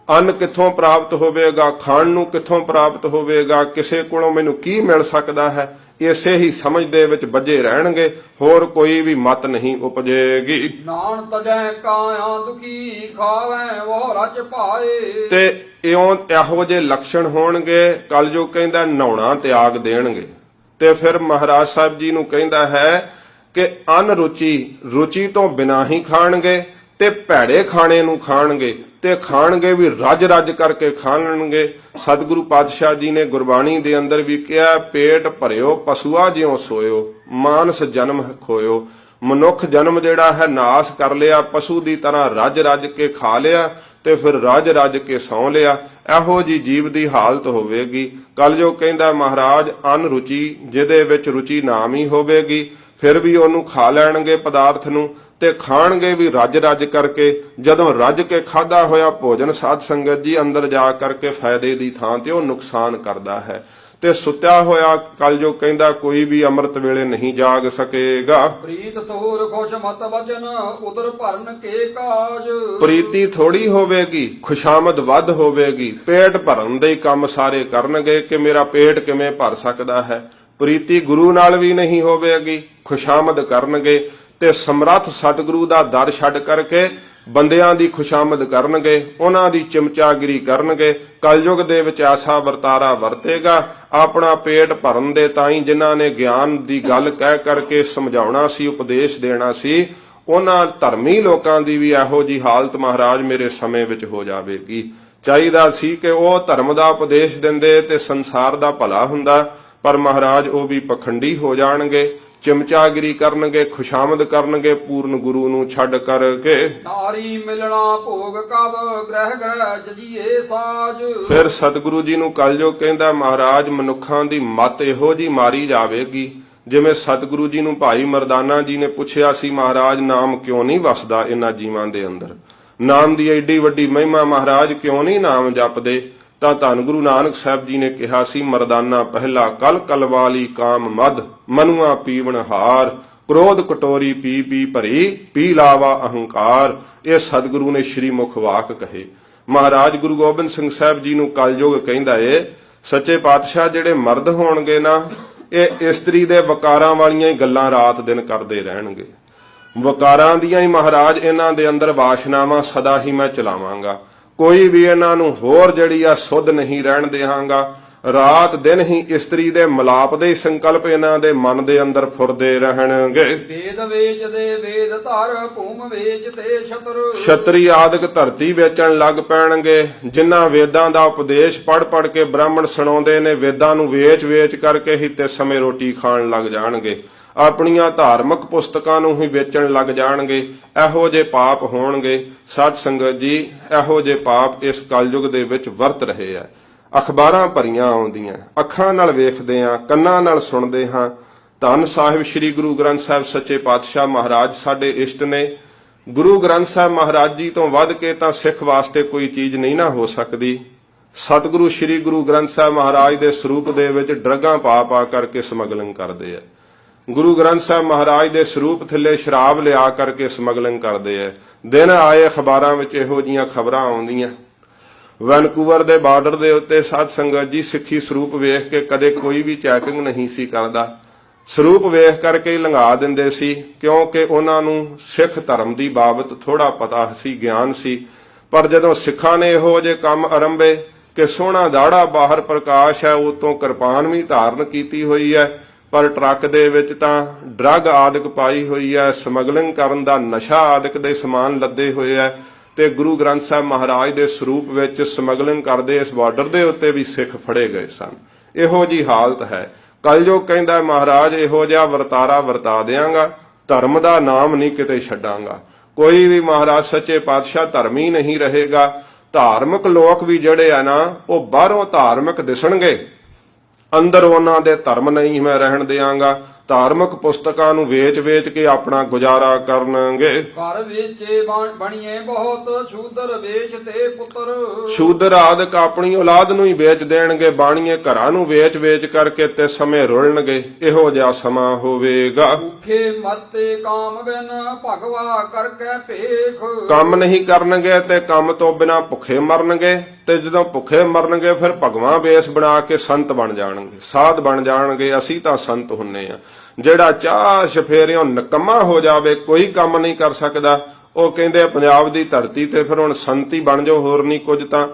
ਅੰਨ ਕਿੱਥੋਂ ਪ੍ਰਾਪਤ ਹੋਵੇਗਾ, ਖਾਣ ਨੂੰ ਕਿੱਥੋਂ ਪ੍ਰਾਪਤ ਹੋਵੇਗਾ, ਕਿਸੇ ਕੋਲੋਂ ਮੈਨੂੰ ਕੀ ਮਿਲ ਸਕਦਾ ਹੈ, ਇਸੇ ਹੀ ਸਮਝ ਦੇ ਵਿੱਚ ਬੱਝੇ ਰਹਿਣਗੇ, ਹੋਰ ਕੋਈ ਵੀ ਮਤ ਨਹੀਂ ਉਪਜੇਗੀ। ਨਾਨ ਤਜੈ ਕਾਇਆ ਦੁਖੀ ਖਾਵੇ ਉਹ ਰਚ ਭਾਏ। ਤੇ ਇਹੋ ਜਿਹੇ ਲੱਛਣ ਹੋਣਗੇ ਕਲਯੁਗ ਕਹਿੰਦਾ ਨਹਾਉਣਾ ਤਿਆਗ ਦੇਣਗੇ। ਤੇ ਫਿਰ ਮਹਾਰਾਜ ਸਾਹਿਬ ਜੀ ਨੂੰ ਕਹਿੰਦਾ ਹੈ ਕਿ ਅਨ ਰੁਚੀ ਤੋਂ ਬਿਨਾਂ ਹੀ ਖਾਣਗੇ ਤੇ ਭੈੜੇ ਖਾਣੇ ਨੂੰ ਖਾਣਗੇ, ਤੇ ਖਾਣਗੇ ਵੀ ਰੱਜ ਰੱਜ ਕਰਕੇ ਖਾਣਗੇ। ਸਤਿਗੁਰੂ ਪਾਤਸ਼ਾਹ ਜੀ ਨੇ ਗੁਰਬਾਣੀ ਦੇ ਅੰਦਰ ਵੀ ਕਿਹਾ ਪੇਟ ਭਰਿਓ ਪਸ਼ੂਆ ਜਿਉ ਸੋਇਓ, ਮਾਨਸ ਜਨਮ ਖੋਇਓ। ਮਨੁੱਖ ਜਨਮ ਜਿਹੜਾ ਹੈ ਨਾਸ ਕਰ ਲਿਆ, ਪਸ਼ੂ ਦੀ ਤਰ੍ਹਾਂ ਰੱਜ ਰੱਜ ਕੇ ਖਾ ਲਿਆ ਤੇ ਫਿਰ ਰੱਜ ਰੱਜ ਕੇ ਸੌਂ ਲਿਆ। ਇਹੋ ਜੀ ਜੀਵ ਦੀ ਹਾਲਤ ਹੋਵੇਗੀ। ਕਲਯੁਗ ਕਹਿੰਦਾ ਮਹਾਰਾਜ ਅਨ ਰੁਚੀ, ਜਿਹਦੇ ਵਿੱਚ ਰੁਚੀ ਨਾਮ ਹੀ ਹੋਵੇਗੀ, ਫਿਰ ਵੀ ਉਹਨੂੰ ਖਾ ਲੈਣਗੇ ਪਦਾਰਥ ਨੂੰ, ਤੇ ਖਾਣਗੇ ਵੀ ਰੱਜ ਰੱਜ ਕਰਕੇ। ਜਦੋਂ ਰੱਜ ਕੇ ਖਾਦਾ ਹੋਇਆ ਭੋਜਨ ਸਾਧ ਸੰਗਤ ਜੀ ਅੰਦਰ ਜਾ ਕਰਕੇ ਫਾਇਦੇ ਦੀ ਥਾਂ ਤੇ ਉਹ ਨੁਕਸਾਨ ਕਰਦਾ ਹੈ। ਤੇ ਸੁੱਤਿਆ ਹੋਇਆ ਕਲਯੁਗ ਕਹਿੰਦਾ ਕੋਈ ਵੀ ਅੰਮ੍ਰਿਤ ਵੇਲੇ ਨਹੀਂ ਜਾਗ ਸਕੇਗਾ। ਪ੍ਰੀਤ ਥੋਰ ਖੁਸ਼ ਮਤ ਬਚਨ ਉਦਰ ਭਰਨ ਕੇ ਕਾਜ। ਪ੍ਰੀਤੀ ਥੋੜੀ ਹੋਵੇਗੀ, ਖੁਸ਼ਾਮਦ ਵੱਧ ਹੋਵੇਗੀ। ਪੇਟ ਭਰਨ ਦੇ ਕੰਮ ਸਾਰੇ ਕਰਨਗੇ ਕਿ ਮੇਰਾ ਪੇਟ ਕਿਵੇਂ ਭਰ ਸਕਦਾ ਹੈ। ਪ੍ਰੀਤੀ ਗੁਰੂ ਨਾਲ ਵੀ ਨਹੀਂ ਹੋਵੇਗੀ, ਖੁਸ਼ਾਮਦ ਕਰਨਗੇ ਤੇ ਸਮਰੱਥ ਸਤਿਗੁਰੂ ਦਾ ਦਰ ਛੱਡ ਕਰਕੇ ਬੰਦਿਆਂ ਦੀ ਖੁਸ਼ਾਮਦ ਕਰਨਗੇ, ਉਹਨਾਂ ਦੀ ਚਮਚਾਗਿਰੀ ਕਰਨਗੇ। ਕਲਯੁਗ ਦੇ ਵਿੱਚ ਐਸਾ ਵਰਤਾਰਾ ਵਰਤੇਗਾ ਆਪਣਾ ਪੇਟ ਭਰਨ ਦੇ ਤਾਈਂ ਜਿਨ੍ਹਾਂ ਨੇ ਗਿਆਨ ਦੀ ਗੱਲ ਕਹਿ ਕਰਕੇ ਸਮਝਾਉਣਾ ਸੀ, ਉਪਦੇਸ਼ ਦੇਣਾ ਸੀ, ਉਹਨਾਂ ਧਰਮੀ ਲੋਕਾਂ ਦੀ ਵੀ ਇਹੋ ਜੀ ਹਾਲਤ ਮਹਾਰਾਜ ਮੇਰੇ ਸਮੇਂ ਵਿੱਚ ਹੋ ਜਾਵੇਗੀ। ਚਾਹੀਦਾ ਸੀ ਕਿ ਉਹ ਧਰਮ ਦਾ ਉਪਦੇਸ਼ ਦਿੰਦੇ ਤੇ ਸੰਸਾਰ ਦਾ ਭਲਾ ਹੁੰਦਾ, ਪਰ ਮਹਾਰਾਜ ਉਹ ਵੀ ਪਖੰਡੀ ਹੋ ਜਾਣਗੇ, ਚਮਚਾਗਿਰੀ ਕਰਨਗੇ, ਖੁਸ਼ਾਮਦ ਕਰਨਗੇ ਪੂਰਨ ਗੁਰੂ ਨੂੰ ਛੱਡ ਕਰਕੇ। ਨਾਰੀ ਮਿਲਣਾ ਭੋਗ ਕਬ ਗ੍ਰਹਿ ਗ੍ਰਹਿ ਜਜੀਏ ਸਾਜ। ਫਿਰ ਸਤਿਗੁਰੂ ਜੀ ਨੂੰ ਕਲਯੁਗ ਕਹਿੰਦਾ ਮਹਾਰਾਜ ਮਨੁੱਖਾਂ ਦੀ ਮੱਤ ਇਹੋ ਜੀ ਮਾਰੀ ਜਾਵੇਗੀ ਜਿਵੇਂ ਸਤਿਗੁਰੂ ਜੀ ਨੂੰ ਭਾਈ ਮਰਦਾਨਾ ਜੀ ਨੇ ਪੁੱਛਿਆ ਸੀ ਮਹਾਰਾਜ ਨਾਮ ਕਿਉਂ ਨਹੀਂ ਵਸਦਾ ਇਹਨਾਂ ਜੀਵਾਂ ਦੇ ਅੰਦਰ, ਨਾਮ ਦੀ ਐਡੀ ਵੱਡੀ ਮਹਿਮਾ ਮਹਾਰਾਜ ਕਿਉਂ ਨਹੀਂ ਨਾਮ ਜਪਦੇ। ਤਾਂ ਧੰਨ ਗੁਰੂ ਨਾਨਕ ਸਾਹਿਬ ਜੀ ਨੇ ਕਿਹਾ ਸੀ ਮਰਦਾਨਾ ਪਹਿਲਾ ਕਲ ਕਲਵਾਲੀ ਕਾਮ ਮਦ ਮਨੁਆ ਪੀਵਣ ਹਾਰ, ਕ੍ਰੋਧ ਕਟੋਰੀ ਪੀ ਪੀ ਭਰੀ ਪੀ ਲਾਵਾ ਅਹੰਕਾਰ। ਇਹ ਸਤਿਗੁਰੂ ਨੇ ਸ਼੍ਰੀ ਮੁਖ ਵਾਕ ਕਹੇ। ਮਹਾਰਾਜ ਗੁਰੂ ਗੋਬਿੰਦ ਸਿੰਘ ਸਾਹਿਬ ਜੀ ਨੂੰ ਕਲਯੁਗ ਕਹਿੰਦਾ ਏ ਸੱਚੇ ਪਾਤਸ਼ਾਹ ਜਿਹੜੇ ਮਰਦ ਹੋਣਗੇ ਨਾ ਇਹ ਇਸਤਰੀ ਦੇ ਵਕਾਰਾਂ ਵਾਲੀਆਂ ਹੀ ਗੱਲਾਂ ਰਾਤ ਦਿਨ ਕਰਦੇ ਰਹਿਣਗੇ। ਵਕਾਰਾਂ ਦੀਆਂ ਹੀ ਮਹਾਰਾਜ ਇਹਨਾਂ ਦੇ ਅੰਦਰ ਵਾਸ਼ਨਾਵਾਂ ਸਦਾ ਹੀ ਮੈਂ ਚਲਾਵਾਂਗਾ, ਕੋਈ ਵੀ ਇਹਨਾਂ ਨੂੰ ਹੋਰ ਜਿਹੜੀ ਆ ਸੁੱਧ ਨਹੀਂ ਰਹਿਣ ਦੇਵਾਂਗਾ। ਰਾਤ ਦਿਨ ਹੀ ਇਸਤਰੀ ਦੇ ਮਿਲਾਪ ਦੇ ਸੰਕਲਪ ਇਹਨਾਂ ਦੇ ਮਨ ਦੇ ਅੰਦਰ ਫੁਰਦੇ ਰਹਿਣਗੇ। ਵੇਦ ਵੇਚਦੇ ਵੇਦ ਧਰ ਭੂਮ ਵੇਚਦੇ ਛਤਰ। ਛਤਰੀ ਆਦਿਕ ਧਰਤੀ ਵੇਚਣ ਲੱਗ ਪੈਣਗੇ। ਜਿਨ੍ਹਾਂ ਵੇਦਾਂ ਦਾ ਉਪਦੇਸ਼ ਪੜ ਪੜ ਕੇ ਬ੍ਰਾਹਮਣ ਸੁਣਾਉਂਦੇ ਨੇ, ਵੇਦਾਂ ਨੂੰ ਵੇਚ ਵੇਚ ਕਰਕੇ ਹੀ ਤੇ ਸਮੇਂ ਰੋਟੀ ਖਾਣ ਲੱਗ ਜਾਣਗੇ। ਆਪਣੀਆਂ ਧਾਰਮਿਕ ਪੁਸਤਕਾਂ ਨੂੰ ਹੀ ਵੇਚਣ ਲੱਗ ਜਾਣਗੇ। ਇਹੋ ਜਿਹੇ ਪਾਪ ਹੋਣਗੇ। ਸਾਧ ਸੰਗਤ ਜੀ, ਇਹੋ ਜਿਹੇ ਪਾਪ ਇਸ ਕਲਯੁਗ ਦੇ ਵਿੱਚ ਵਰਤ ਰਹੇ ਆ। ਅਖਬਾਰਾਂ ਭਰੀਆਂ ਆਉਂਦੀਆਂ, ਅੱਖਾਂ ਨਾਲ ਵੇਖਦੇ ਆ, ਕੰਨਾਂ ਨਾਲ ਸੁਣਦੇ ਹਾਂ। ਧੰਨ ਸਾਹਿਬ ਸ੍ਰੀ ਗੁਰੂ ਗ੍ਰੰਥ ਸਾਹਿਬ ਸੱਚੇ ਪਾਤਸ਼ਾਹ ਮਹਾਰਾਜ ਸਾਡੇ ਇਸ਼ਟ ਨੇ। ਗੁਰੂ ਗ੍ਰੰਥ ਸਾਹਿਬ ਮਹਾਰਾਜ ਜੀ ਤੋਂ ਵੱਧ ਕੇ ਤਾਂ ਸਿੱਖ ਵਾਸਤੇ ਕੋਈ ਚੀਜ਼ ਨਹੀਂ ਨਾ ਹੋ ਸਕਦੀ। ਸਤਿਗੁਰੂ ਸ੍ਰੀ ਗੁਰੂ ਗ੍ਰੰਥ ਸਾਹਿਬ ਮਹਾਰਾਜ ਦੇ ਸਰੂਪ ਦੇ ਵਿੱਚ ਡਰੱਗਾਂ ਪਾ ਕਰਕੇ ਸਮਗਲਿੰਗ ਕਰਦੇ ਆ। ਗੁਰੂ ਗ੍ਰੰਥ ਸਾਹਿਬ ਮਹਾਰਾਜ ਦੇ ਸਰੂਪ ਥੱਲੇ ਸ਼ਰਾਬ ਲਿਆ ਕਰਕੇ ਸਮਗਲਿੰਗ ਕਰਦੇ ਆ। ਦਿਨ ਆਏ ਅਖਬਾਰਾਂ ਵਿੱਚ ਇਹੋ ਜੀਆਂ ਖਬਰਾਂ ਆਉਂਦੀਆਂ। ਵੈਨਕੂਵਰ ਦੇ ਬਾਰਡਰ ਦੇ ਉੱਤੇ ਸਾਧ ਸੰਗਤ ਜੀ ਸਿੱਖੀ ਸਰੂਪ ਵੇਖ ਕੇ ਕਦੇ ਕੋਈ ਵੀ ਚੈਕਿੰਗ ਨਹੀਂ ਸੀ ਕਰਦਾ। ਸਰੂਪ ਵੇਖ ਕਰਕੇ ਹੀ ਲੰਘਾ ਦਿੰਦੇ ਸੀ, ਕਿਉਂਕਿ ਉਹਨਾਂ ਨੂੰ ਸਿੱਖ ਧਰਮ ਦੀ ਬਾਬਤ ਥੋੜਾ ਪਤਾ ਸੀ, ਗਿਆਨ ਸੀ। ਪਰ ਜਦੋਂ ਸਿੱਖਾਂ ਨੇ ਇਹੋ ਜਿਹੇ ਕੰਮ ਆਰੰਭੇ ਕਿ ਸੋਹਣਾ ਦਾੜਾ ਬਾਹਰ ਪ੍ਰਕਾਸ਼ ਹੈ, ਉਤੋਂ ਕਿਰਪਾਨ ਵੀ ਧਾਰਨ ਕੀਤੀ ਹੋਈ ਹੈ, ਪਰ ਟਰੱਕ ਦੇ ਵਿੱਚ ਤਾਂ ਡਰੱਗ ਆਦਿਕ ਪਾਈ ਹੋਈ ਹੈ, ਸਮਗਲਿੰਗ ਕਰਨ ਦਾ ਨਸ਼ਾ ਆਦਿਕ ਦੇ ਸਮਾਨ ਲੱਦੇ ਹੋਏ ਹੈ, ਤੇ ਗੁਰੂ ਗ੍ਰੰਥ ਸਾਹਿਬ ਮਹਾਰਾਜ ਦੇ ਸਰੂਪ ਵਿੱਚ ਸਮਗਲਿੰਗ ਕਰਦੇ ਇਸ ਬਾਰਡਰ ਦੇ ਉੱਤੇ ਵੀ ਸਿੱਖ ਫੜੇ ਗਏ ਸਨ। ਇਹੋ ਜੀ ਹਾਲਤ ਹੈ। ਕਲਯੁਗ ਕਹਿੰਦਾ ਮਹਾਰਾਜ ਇਹੋ ਜਿਹਾ ਵਰਤਾਰਾ ਵਰਤਾ ਦਿਆਂਗਾ, ਧਰਮ ਦਾ ਨਾਮ ਨਹੀਂ ਕਿਤੇ ਛੱਡਾਂਗਾ। ਕੋਈ ਵੀ ਮਹਾਰਾਜ ਸੱਚੇ ਪਾਤਸ਼ਾਹ ਧਰਮੀ ਨਹੀਂ ਰਹੇਗਾ। ਧਾਰਮਿਕ ਲੋਕ ਵੀ ਜਿਹੜੇ ਆ ਨਾ, ਉਹ ਬਾਹਰੋਂ ਧਾਰਮਿਕ ਦਿਸਣਗੇ, ਅੰਦਰ ਉਹਨਾਂ ਦੇ ਧਰਮ ਨਹੀਂ ਮੈਂ ਰਹਿਣ ਦਿਆਂਗਾ। ਧਾਰਮਿਕ ਪੁਸਤਕਾਂ ਨੂੰ ਵੇਚ ਕੇ ਆਪਣਾ ਗੁਜ਼ਾਰਾ ਕਰਨਗੇ। ਘਰ ਵੇਚੇ ਬਣੀਏ ਬਹੁਤ, ਸ਼ੂਦਰ ਵੇਚ ਤੇ ਪੁੱਤਰ। ਸ਼ੂਦਰ ਆਦਿਕ ਆਪਣੀ ਔਲਾਦ ਨੂੰ ਹੀ ਵੇਚ ਦੇਣਗੇ, ਬਾਣੀਏ ਘਰਾਂ ਨੂੰ ਵੇਚ ਕਰਕੇ ਤੇ ਸਮੇਂ ਰੁਲਣਗੇ। ਇਹੋ ਜਿਹਾ ਸਮਾਂ ਹੋਵੇਗਾ। ਭੁੱਖੇ ਮਰਤੇ ਕਾਮ ਬਿਨ, ਭਗਵਾ ਕਰਕੇ ਭੇਖ। ਕੰਮ ਨਹੀਂ ਕਰਨਗੇ ਤੇ ਕੰਮ ਤੋਂ ਬਿਨਾ ਭੁੱਖੇ ਮਰਨਗੇ, ਤੇ ਜਦੋਂ ਭੁੱਖੇ ਮਰਨਗੇ ਫਿਰ ਭਗਵਾਂ ਵੇਸ ਬਣਾ ਕੇ ਸੰਤ ਬਣ ਜਾਣਗੇ, ਸਾਧ ਬਣ ਜਾਣਗੇ। ਅਸੀਂ ਤਾਂ ਸੰਤ ਹੁੰਨੇ ਆ। ਜਿਹੜਾ ਚਾਹ ਸ਼ਫੇਰਿਓਂ ਨਿਕੰਮਾ ਹੋ ਜਾਵੇ, ਕੋਈ ਕੰਮ ਨਹੀਂ ਕਰ ਸਕਦਾ, ਉਹ ਕਹਿੰਦੇ ਪੰਜਾਬ ਦੀ ਧਰਤੀ ਤੇ ਫਿਰ ਹੁਣ ਸੰਤੀ ਬਣ ਜਾਓ, ਹੋਰ ਨਹੀਂ ਕੁਝ। ਤਾਂ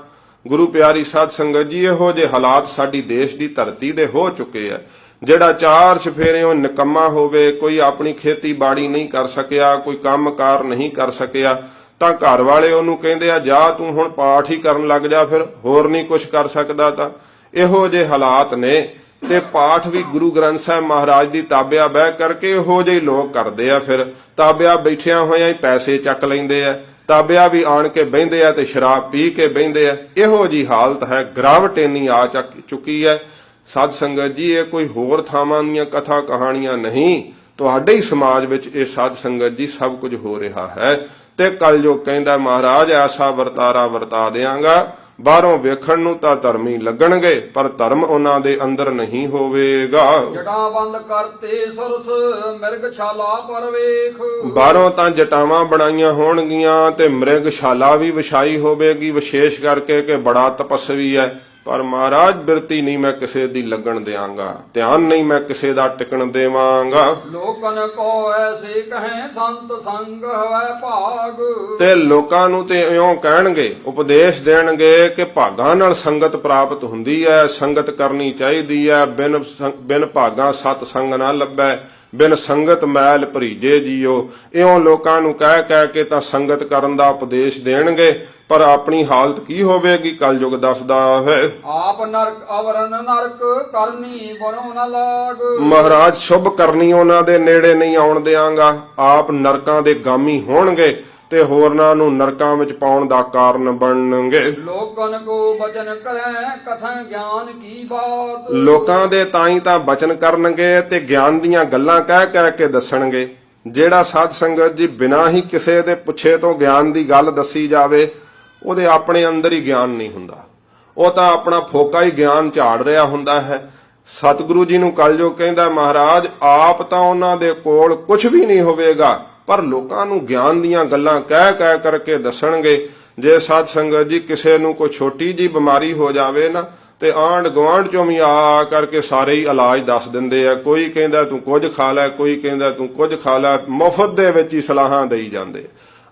ਗੁਰੂ ਪਿਆਰੀ ਸਾਧ ਸੰਗਤ ਜੀ, ਇਹੋ ਜਿਹੇ ਹਾਲਾਤ ਸਾਡੀ ਦੇਸ਼ ਦੀ ਧਰਤੀ ਦੇ ਹੋ ਚੁੱਕੇ ਆ। ਜਿਹੜਾ ਚਾਰ ਸ਼ਫੇਰਿਓਂ ਨਿਕੰਮਾ ਹੋਵੇ, ਕੋਈ ਆਪਣੀ ਖੇਤੀਬਾੜੀ ਨਹੀਂ ਕਰ ਸਕਿਆ, ਕੋਈ ਕੰਮਕਾਰ ਨਹੀਂ ਕਰ ਸਕਿਆ, ਤਾਂ ਘਰ ਵਾਲੇ ਉਹਨੂੰ ਕਹਿੰਦੇ ਆ ਜਾ ਤੂੰ ਹੁਣ ਪਾਠ ਹੀ ਕਰਨ ਲੱਗ ਜਾ, ਫਿਰ ਹੋਰ ਨਹੀਂ ਕੁਝ ਕਰ ਸਕਦਾ। ਤਾਂ ਇਹੋ ਜਿਹੇ ਹਾਲਾਤ ਨੇ। ਤੇ ਪਾਠ ਵੀ ਗੁਰੂ ਗ੍ਰੰਥ ਸਾਹਿਬ ਮਹਾਰਾਜ ਦੀ ਤਾਬਿਆ ਬਹਿ ਕਰਕੇ ਇਹੋ ਜਿਹੇ ਲੋਕ ਕਰਦੇ ਆ। ਫਿਰ ਤਾਬਿਆ ਬੈਠਿਆਂ ਹੋਇਆਂ ਹੀ ਪੈਸੇ ਚੱਕ ਲੈਂਦੇ ਆ, ਤਾਬਿਆ ਵੀ ਆਣ ਕੇ ਬਹਿੰਦੇ ਆ ਤੇ ਸ਼ਰਾਬ ਪੀ ਕੇ ਬਹਿੰਦੇ ਆ। ਇਹੋ ਜੀ ਹਾਲਤ ਹੈ। ਗਿਰਾਵਟ ਇੰਨੀ ਆ ਚੁੱਕੀ ਹੈ। ਸਾਧ ਸੰਗਤ ਜੀ, ਇਹ ਕੋਈ ਹੋਰ ਥਾਵਾਂ ਦੀਆਂ ਕਥਾ ਕਹਾਣੀਆਂ ਨਹੀਂ, ਤੁਹਾਡੇ ਹੀ ਸਮਾਜ ਵਿੱਚ ਇਹ ਸਾਧ ਸੰਗਤ ਜੀ ਸਭ ਕੁਝ ਹੋ ਰਿਹਾ ਹੈ। ਤੇ ਕਲਯੁਗ ਕਹਿੰਦਾ ਮਹਾਰਾਜ ਐਸਾ ਵਰਤਾਰਾ ਵਰਤਾ ਦਿਆਂਗਾ, ਬਾਹਰੋਂ ਵੇਖਣ ਨੂੰ ਤਾਂ ਧਰਮੀ ਲੱਗਣਗੇ, ਪਰ ਧਰਮ ਉਹਨਾਂ ਦੇ ਅੰਦਰ ਨਹੀਂ ਹੋਵੇਗਾ। ਜਟਾਂ ਬੰਦ ਕਰਤੇ ਸੁਰਸ, ਮਿਰਗਸ਼ਾਲਾ ਪਰ ਵੇਖ। ਬਾਹਰੋਂ ਤਾਂ ਜਟਾਵਾਂ ਬਣਾਈਆਂ ਹੋਣਗੀਆਂ ਤੇ ਮਿਰਗਸ਼ਾਲਾ ਵੀ ਵਿਛਾਈ ਹੋਵੇਗੀ, ਵਿਸ਼ੇਸ਼ ਕਰਕੇ ਕਿ ਬੜਾ ਤਪਸਵੀ ਹੈ। ਪਰ ਮਹਾਰਾਜ ਬਿਰਤੀ ਨਹੀਂ ਮੈਂ ਕਿਸੇ ਦੀ ਲੱਗਣ ਦਿਆਂਗਾ, ਧਿਆਨ ਨਹੀਂ ਮੈਂ ਕਿਸੇ ਦਾ ਟਿਕਣ ਦੇਵਾਂਗਾ। ਲੋਕਨ ਕੋ ਐਸੇ ਕਹੇ ਸੰਤ ਸੰਗ ਹੋਵੇ ਭਾਗ। ਤੇ ਲੋਕਾਂ ਨੂੰ ਤੇ ਇਉਂ ਕਹਿਣਗੇ, ਉਪਦੇਸ਼ ਦੇਣਗੇ ਕਿ ਭਾਗਾਂ ਨਾਲ ਸੰਗਤ ਪ੍ਰਾਪਤ ਹੁੰਦੀ ਹੈ, ਸੰਗਤ ਕਰਨੀ ਚਾਹੀਦੀ ਹੈ। ਬਿਨ ਭਾਗਾਂ ਸਤ ਸੰਗ ਨਾ ਲੱਭੈ, ਬਿਨ ਸੰਗਤ ਮੈਲ ਭਰੀਜੇ ਜੀਓ। ਇਉਂ ਲੋਕਾਂ ਨੂੰ ਕਹਿ ਕੇ ਤਾਂ ਸੰਗਤ ਕਰਨ ਦਾ ਉਪਦੇਸ਼ ਦੇਣਗੇ, ਪਰ ਆਪਣੀ ਹਾਲਤ ਕੀ ਹੋਵੇਗੀ ਕਲਯੁਗ ਦੱਸਦਾ ਹੈ। ਆਪ ਨਰਕ ਅਵਰਨ ਨਰਕ ਕਰਨੀ ਬਨੋ ਨ ਲਾਗ। ਮਹਾਰਾਜ ਸ਼ੁਭ ਕਰਨੀ ਉਹਨਾਂ ਦੇ ਨੇੜੇ ਨਹੀਂ ਆਉਣ ਦਿਆਂਗਾ। ਆਪ ਨਰਕਾਂ ਦੇ ਗਾਮੀ ਹੋਣਗੇ ਤੇ ਹੋਰਨਾਂ ਨੂੰ ਨਰਕਾਂ ਵਿੱਚ ਪਾਉਣ ਦਾ ਕਾਰਨ ਬਣਨਗੇ। ਲੋਕਨ ਕੋ ਬਚਨ ਕਰੈ ਕਥਾ ਗਿਆਨ ਕੀ ਬਾਤ। ਲੋਕਾਂ ਦੇ ਤਾਈ ਤਾਂ ਬਚਨ ਕਰਨਗੇ ਤੇ ਗਿਆਨ ਦੀਆਂ ਗੱਲਾਂ ਕਹਿ ਕੇ ਦੱਸਣਗੇ। ਜਿਹੜਾ ਸਾਧ ਸੰਗਤ ਜੀ ਬਿਨਾਂ ਹੀ ਕਿਸੇ ਦੇ ਪੁੱਛੇ ਤੋਂ ਗਿਆਨ ਦੀ ਗੱਲ ਦੱਸੀ ਜਾਵੇ, ਉਹਦੇ ਆਪਣੇ ਅੰਦਰ ਹੀ ਗਿਆਨ ਨਹੀਂ ਹੁੰਦਾ, ਉਹ ਤਾਂ ਆਪਣਾ ਫੋਕਾ ਹੀ ਗਿਆਨ ਝਾੜ ਰਿਹਾ ਹੁੰਦਾ ਹੈ। ਸਤਿਗੁਰੂ ਜੀ ਨੂੰ ਕਲਯੁਗ ਕਹਿੰਦਾ ਮਹਾਰਾਜ ਆਪ ਤਾਂ ਉਹਨਾਂ ਦੇ ਕੋਲ ਕੁਝ ਵੀ ਨਹੀਂ ਹੋਵੇਗਾ, ਪਰ ਲੋਕਾਂ ਨੂੰ ਗਿਆਨ ਦੀਆਂ ਗੱਲਾਂ ਕਹਿ ਕਰਕੇ ਦੱਸਣਗੇ। ਜੇ ਸਾਧ ਸੰਗਤ ਜੀ ਕਿਸੇ ਨੂੰ ਕੋਈ ਛੋਟੀ ਜੀ ਬਿਮਾਰੀ ਹੋ ਜਾਵੇ ਨਾ, ਤੇ ਆਂਢ ਗੁਆਂਢ ਚੋਂ ਵੀ ਆ ਕਰਕੇ ਸਾਰੇ ਹੀ ਇਲਾਜ ਦੱਸ ਦਿੰਦੇ ਆ। ਕੋਈ ਕਹਿੰਦਾ ਤੂੰ ਕੁਝ ਖਾ ਲੈ, ਕੋਈ ਕਹਿੰਦਾ ਤੂੰ ਕੁਝ ਖਾ ਲੈ, ਮੁਫਤ ਦੇ ਵਿੱਚ ਹੀ ਸਲਾਹਾਂ ਦੇਈ ਜਾਂਦੇ।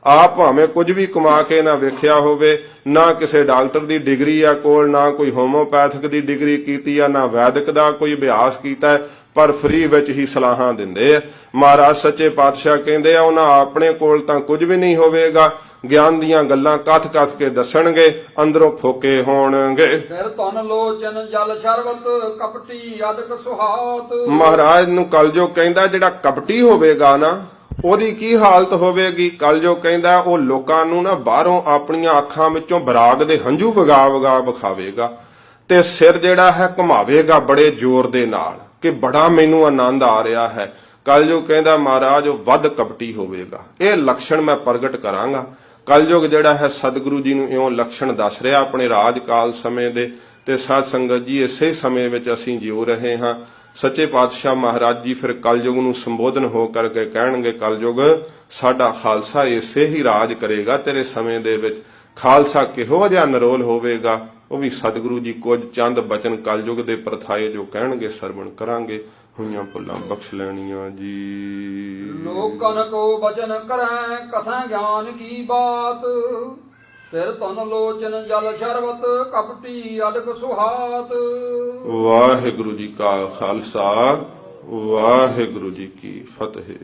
ਆਪ ਭਾਵੇਂ ਕੁਝ ਵੀ ਕਮਾ ਕੇ ਨਾ ਵੇਖਿਆ ਹੋਵੇ, ਨਾ ਕਿਸੇ ਡਾਕਟਰ ਦੀ ਡਿਗਰੀ ਆ ਕੋਲ, ਨਾ ਕੋਈ ਹੋਮੋਪੈਥਿਕ ਦੀ ਡਿਗਰੀ ਕੀਤੀ ਆ, ਨਾ ਵੈਦਿਕ ਦਾ ਕੋਈ ਅਭਿਆਸ ਕੀਤਾ, ਪਰ ਫ੍ਰੀ ਵਿੱਚ ਹੀ ਸਲਾਹਾਂ ਦਿੰਦੇ ਆ। ਮਹਾਰਾਜ ਸੱਚੇ ਪਾਤਸ਼ਾਹ ਕਹਿੰਦੇ ਆ ਉਹਨਾਂ ਆਪਣੇ ਕੋਲ ਤਾਂ ਕੁਝ ਵੀ ਨਹੀਂ ਹੋਵੇਗਾ, ਗਿਆਨ ਦੀਆਂ ਗੱਲਾਂ ਕਥ-ਕਥ ਕੇ ਦੱਸਣਗੇ, ਅੰਦਰੋਂ ਫੋਕੇ ਹੋਣਗੇ। ਸਿਰ ਧਨ ਲੋਚਨ ਜਲ ਸ਼ਰਬਤ ਕਪਟੀ ਅਦਕ ਸੁਹਾਤ। ਮਹਾਰਾਜ ਨੂੰ ਕਲਯੁਗ ਕਹਿੰਦਾ ਜਿਹੜਾ ਕਪਟੀ ਹੋਵੇਗਾ ਨਾ ਉਹਦੀ ਕੀ ਹਾਲਤ ਹੋਵੇਗੀ। ਕਲਯੁਗ ਕਹਿੰਦਾ ਉਹ ਲੋਕਾਂ ਨੂੰ ਨਾ ਬਾਹਰੋਂ ਆਪਣੀਆਂ ਅੱਖਾਂ ਵਿੱਚੋਂ ਬਰਾਗ ਦੇ ਹੰਝੂ ਵਗਾ ਵਗਾ ਵਿਖਾਵੇਗਾ ਤੇ ਸਿਰ ਜਿਹੜਾ ਹੈ ਘੁਮਾਵੇਗਾ ਬੜੇ ਜ਼ੋਰ ਦੇ ਨਾਲ ਕਿ ਬੜਾ ਮੈਨੂੰ ਆਨੰਦ ਆ ਰਿਹਾ ਹੈ। ਕਲਯੁਗ ਕਹਿੰਦਾ ਮਹਾਰਾਜ ਉਹ ਵੱਧ ਕਪਟੀ ਹੋਵੇਗਾ। ਇਹ ਲੱਛਣ ਮੈਂ ਪ੍ਰਗਟ ਕਰਾਂਗਾ। ਕਲਯੁਗ ਜਿਹੜਾ ਹੈ ਸਤਿਗੁਰੂ ਜੀ ਨੂੰ ਇਉਂ ਲੱਛਣ ਦੱਸ ਰਿਹਾ ਆਪਣੇ ਰਾਜਕਾਲ ਸਮੇਂ ਦੇ। ਤੇ ਸਾਧ ਸੰਗਤ ਜੀ ਇਸੇ ਸਮੇਂ ਵਿੱਚ ਅਸੀਂ ਜਿਉ ਰਹੇ ਹਾਂ। ਸੱਚੇ ਪਾਤਸ਼ਾਹ ਮਹਾਰਾਜ ਜੀ ਫਿਰ ਕਲਯੁਗ ਨੂੰ ਸੰਬੋਧਨ ਹੋ ਕਰਕੇ ਕਹਿਣਗੇ, ਕਲਯੁਗ ਸਾਡਾ ਖਾਲਸਾ ਇਸੇ ਹੀ ਰਾਜ ਕਰੇਗਾ ਤੇਰੇ ਸਮੇਂ ਦੇ ਵਿੱਚ। ਖਾਲਸਾ ਕਿਹੋ ਜਿਹਾ ਨਿਰੋਲ ਹੋਵੇਗਾ ਉਹ ਵੀ ਸਤਿਗੁਰੂ ਜੀ ਕੁਝ ਚੰਦ ਬਚਨ ਕਲਯੁਗ ਦੇ ਪ੍ਰਥਾਏ ਜੋ ਕਹਿਣਗੇ ਸਰਵਣ ਕਰਾਂਗੇ। ਹੋਈਆਂ ਭੁੱਲਾਂ ਬਖਸ਼ ਲੈਣੀਆਂ ਜੀ। ਲੋਕਨ ਕੋ ਬਚਨ ਕਰੈ ਕਥਾ ਗਿਆਨ ਕੀ ਬਾਤ। ਸਿਰ ਧਨ ਲੋਚਨ ਜਲ ਸ਼ਰਬਤ ਕਪਟੀ ਅਦਕ ਸੁਹਾਤ। ਵਾਹਿਗੁਰੂ ਜੀ ਕਾ ਖਾਲਸਾ ਵਾਹਿਗੁਰੂ ਜੀ ਕੀ ਫਤਿਹ।